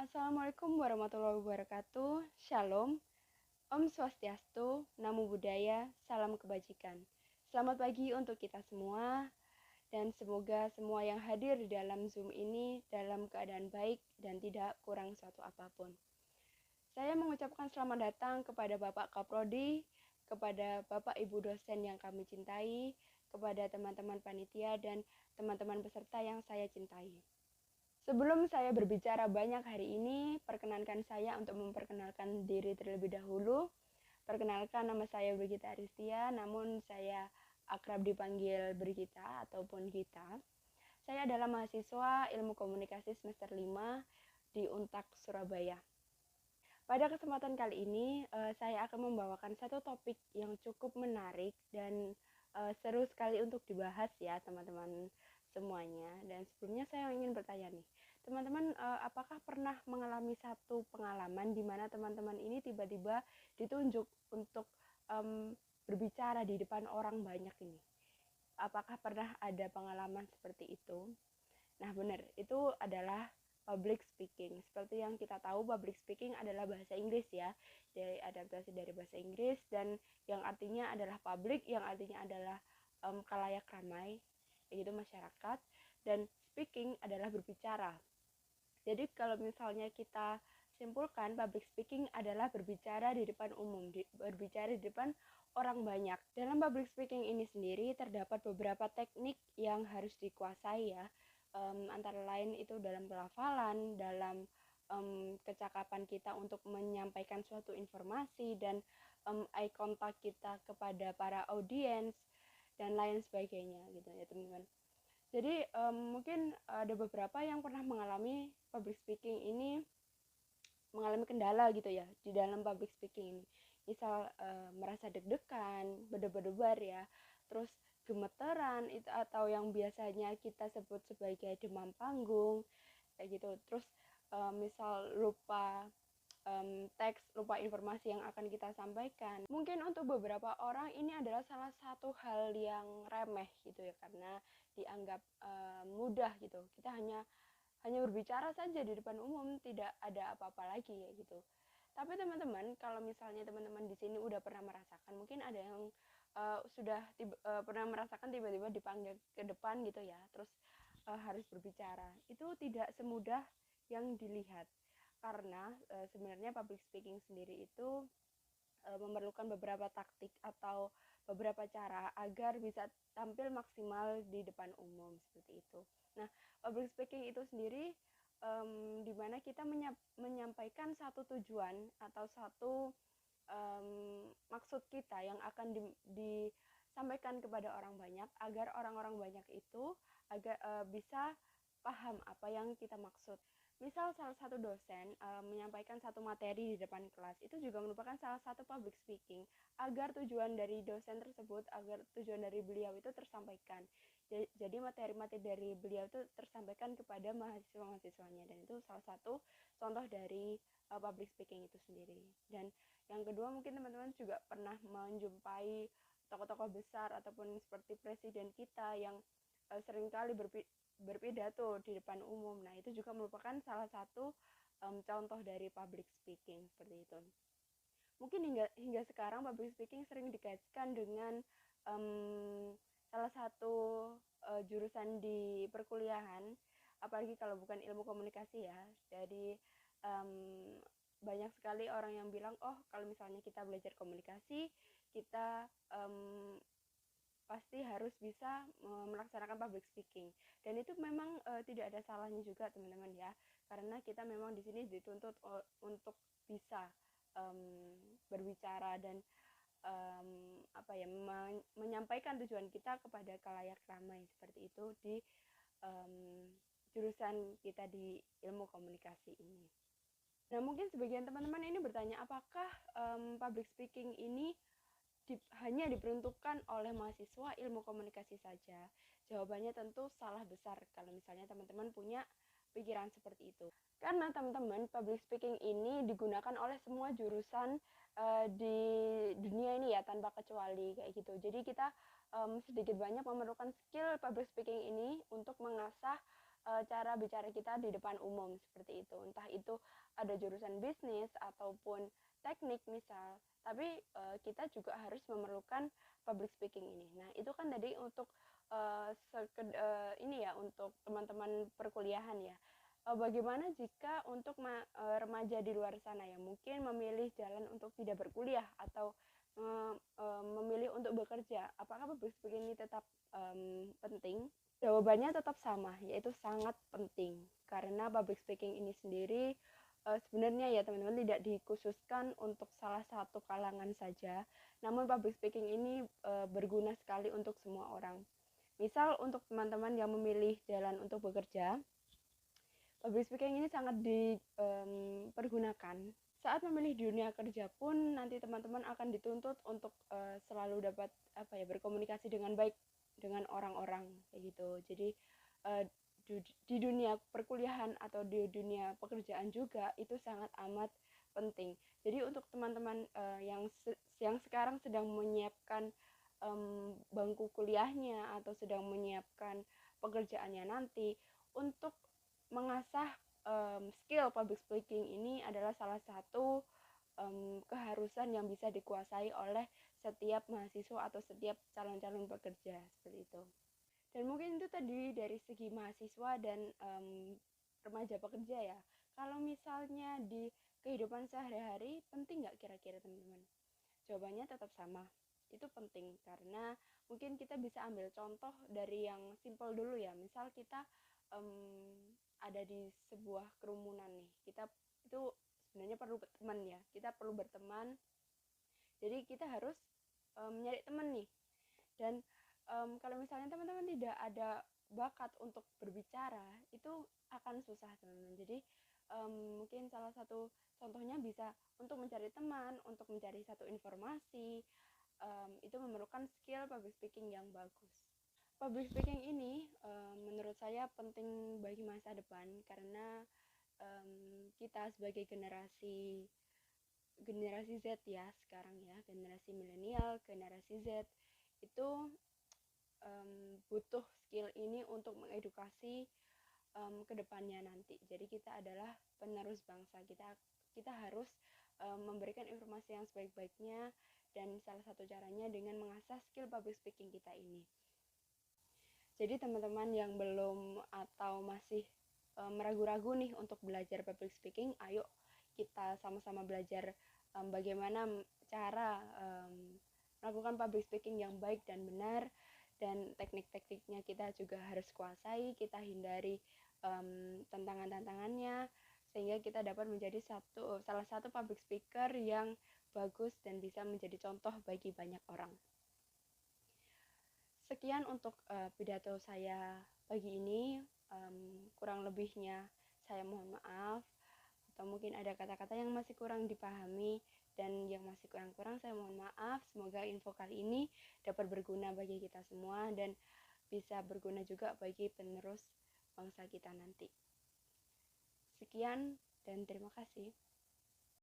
Assalamualaikum warahmatullahi wabarakatuh. Shalom, Om Swastiastu, Namo Buddhaya, Salam Kebajikan. Selamat pagi untuk kita semua, dan semoga semua yang hadir di dalam Zoom ini dalam keadaan baik dan tidak kurang suatu apapun. Saya mengucapkan selamat datang kepada Bapak Kaprodi, kepada Bapak Ibu dosen yang kami cintai, kepada teman-teman panitia dan teman-teman peserta yang saya cintai. Sebelum saya berbicara banyak hari ini, perkenankan saya untuk memperkenalkan diri terlebih dahulu. Perkenalkan, nama saya Brigita Aristia, namun saya akrab dipanggil Brigita ataupun Gita. Saya adalah mahasiswa Ilmu Komunikasi semester 5 di Untak Surabaya. Pada kesempatan kali ini, saya akan membawakan satu topik yang cukup menarik dan seru sekali untuk dibahas ya teman-teman semuanya. Dan sebelumnya saya ingin bertanya nih, teman-teman apakah pernah mengalami satu pengalaman di mana teman-teman ini tiba-tiba ditunjuk untuk berbicara di depan orang banyak ini? Apakah pernah ada pengalaman seperti itu? Nah benar, itu adalah public speaking. Seperti yang kita tahu, public speaking adalah bahasa Inggris ya, dari adaptasi dari bahasa Inggris, dan yang artinya adalah public, yang artinya adalah khalayak ramai, yaitu masyarakat, dan speaking adalah berbicara. Jadi kalau misalnya kita simpulkan, public speaking adalah berbicara di depan umum, berbicara di depan orang banyak. Dalam public speaking ini sendiri terdapat beberapa teknik yang harus dikuasai ya, antara lain itu dalam pelafalan, dalam kecakapan kita untuk menyampaikan suatu informasi, dan eye contact kita kepada para audiens, dan lain sebagainya gitu ya teman-teman. Jadi mungkin ada beberapa yang pernah mengalami public speaking ini, mengalami kendala gitu ya di dalam public speaking ini. Misal merasa deg-degan, berdebar-debar ya, terus gemeteran itu, atau yang biasanya kita sebut sebagai demam panggung kayak gitu. Terus misal lupa teks, lupa informasi yang akan kita sampaikan. Mungkin untuk beberapa orang ini adalah salah satu hal yang remeh gitu ya, karena dianggap mudah gitu. Kita hanya berbicara saja di depan umum, tidak ada apa-apa lagi ya gitu. Tapi teman-teman, kalau misalnya teman-teman di sini udah pernah merasakan, mungkin ada yang sudah pernah merasakan tiba-tiba dipanggil ke depan gitu ya, terus harus berbicara. Itu tidak semudah yang dilihat, karena sebenarnya public speaking sendiri itu memerlukan beberapa taktik atau beberapa cara agar bisa tampil maksimal di depan umum seperti itu. Nah, public speaking itu sendiri di mana kita menyampaikan satu tujuan atau satu maksud kita yang akan disampaikan kepada orang banyak, agar orang-orang banyak itu agar bisa paham apa yang kita maksud. Misal salah satu dosen menyampaikan satu materi di depan kelas, itu juga merupakan salah satu public speaking, agar tujuan dari dosen tersebut, agar tujuan dari beliau itu tersampaikan. Jadi materi-materi dari beliau itu tersampaikan kepada mahasiswa-mahasiswanya, dan itu salah satu contoh dari public speaking itu sendiri. Dan yang kedua, mungkin teman-teman juga pernah menjumpai tokoh-tokoh besar ataupun seperti presiden kita yang seringkali berpidato di depan umum. Nah, itu juga merupakan salah satu contoh dari public speaking seperti itu. Mungkin hingga sekarang public speaking sering dikaitkan dengan salah satu jurusan di perkuliahan, apalagi kalau bukan ilmu komunikasi ya. Jadi banyak sekali orang yang bilang, oh kalau misalnya kita belajar komunikasi, kita pasti harus bisa melaksanakan public speaking. Dan itu memang tidak ada salahnya juga teman-teman ya, karena kita memang di sini dituntut untuk bisa berbicara dan menyampaikan tujuan kita kepada khalayak ramai seperti itu di jurusan kita di ilmu komunikasi ini. Nah, mungkin sebagian teman-teman ini bertanya, apakah public speaking ini hanya diperuntukkan oleh mahasiswa ilmu komunikasi saja? Jawabannya tentu salah besar kalau misalnya teman-teman punya pikiran seperti itu. Karena teman-teman, public speaking ini digunakan oleh semua jurusan di dunia ini ya, tanpa kecuali kayak gitu. Jadi kita sedikit banyak memerlukan skill public speaking ini untuk mengasah cara bicara kita di depan umum seperti itu. Entah itu ada jurusan bisnis ataupun teknik misal, tapi kita juga harus memerlukan public speaking ini. Nah, itu kan tadi untuk ini ya, untuk teman-teman perkuliahan ya. Bagaimana jika untuk remaja di luar sana ya, mungkin memilih jalan untuk tidak berkuliah atau memilih untuk bekerja, apakah public speaking ini tetap penting? Jawabannya tetap sama, yaitu sangat penting. Karena public speaking ini sendiri sebenarnya ya teman-teman tidak dikhususkan untuk salah satu kalangan saja, namun public speaking ini berguna sekali untuk semua orang. Misal untuk teman-teman yang memilih jalan untuk bekerja, public speaking ini sangat dipergunakan. Saat memilih dunia kerja pun nanti teman-teman akan dituntut untuk selalu dapat berkomunikasi dengan baik dengan orang-orang kayak gitu. Jadi di dunia perkuliahan atau di dunia pekerjaan juga itu sangat amat penting. Jadi untuk teman-teman yang sekarang sedang menyiapkan bangku kuliahnya atau sedang menyiapkan pekerjaannya nanti, untuk mengasah skill public speaking ini adalah salah satu keharusan yang bisa dikuasai oleh setiap mahasiswa atau setiap calon-calon pekerja seperti itu. Dan mungkin itu tadi dari segi mahasiswa dan remaja pekerja ya. Kalau misalnya di kehidupan sehari-hari, penting nggak kira-kira teman-teman? Jawabannya tetap sama. Itu penting karena mungkin kita bisa ambil contoh dari yang simple dulu ya. Misal kita ada di sebuah kerumunan nih. Kita itu sebenarnya perlu berteman ya. Kita perlu berteman. Jadi kita harus mencari teman nih. Dan kalau misalnya teman-teman tidak ada bakat untuk berbicara, itu akan susah teman-teman. Jadi mungkin salah satu contohnya bisa untuk mencari teman, untuk mencari satu informasi, itu memerlukan skill public speaking yang bagus. Public speaking ini menurut saya penting bagi masa depan karena kita sebagai generasi Z ya sekarang ya, generasi milenial, generasi Z itu butuh skill ini untuk mengedukasi kedepannya nanti. Jadi kita adalah penerus bangsa. Kita harus memberikan informasi yang sebaik-baiknya dan salah satu caranya dengan mengasah skill public speaking kita ini. Jadi teman-teman yang belum atau masih meragu-ragu nih untuk belajar public speaking, ayo kita sama-sama belajar bagaimana cara melakukan public speaking yang baik dan benar, dan teknik-tekniknya kita juga harus kuasai, kita hindari tantangan-tantangannya sehingga kita dapat menjadi salah satu public speaker yang bagus dan bisa menjadi contoh bagi banyak orang. Sekian untuk pidato saya pagi ini. Kurang lebihnya saya mohon maaf, atau mungkin ada kata-kata yang masih kurang dipahami dan yang masih kurang-kurang saya mohon maaf. Semoga info kali ini dapat berguna bagi kita semua dan bisa berguna juga bagi penerus bangsa kita nanti. Sekian dan terima kasih.